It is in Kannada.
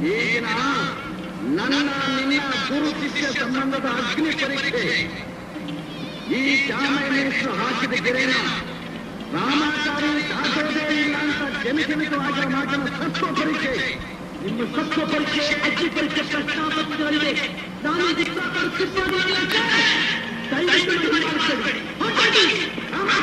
ಈಗಿನ ನನ್ನ ನಿನ್ನ ಗುರು ಶಿಷ್ಯ ಸಂಬಂಧದ ಅಗ್ನಿ ಪರೀಕ್ಷೆ. ಈ ಚಾಮರಾಜೇಶ್ವರ ಹಾಕಿದ ಗೆರೆನ ರಾಮಾಚಾರಿ ದಾಟೋದೇ ಇಲ್ಲ ಅಂತ ಜನಿಜನಿತವಾಗಿರೋ ಮಾತಿನ ಸತ್ವ ಪರೀಕ್ಷೆ. ನಿಮ್ಮ ಸತ್ವ ಪರೀಕ್ಷೆ ಅಗ್ನಿ ಪರೀಕ್ಷೆ ಪ್ರಶ್ನಾಪತ್ರಗಳಿವೆ. ನಾನು ದಯವಿಟ್ಟು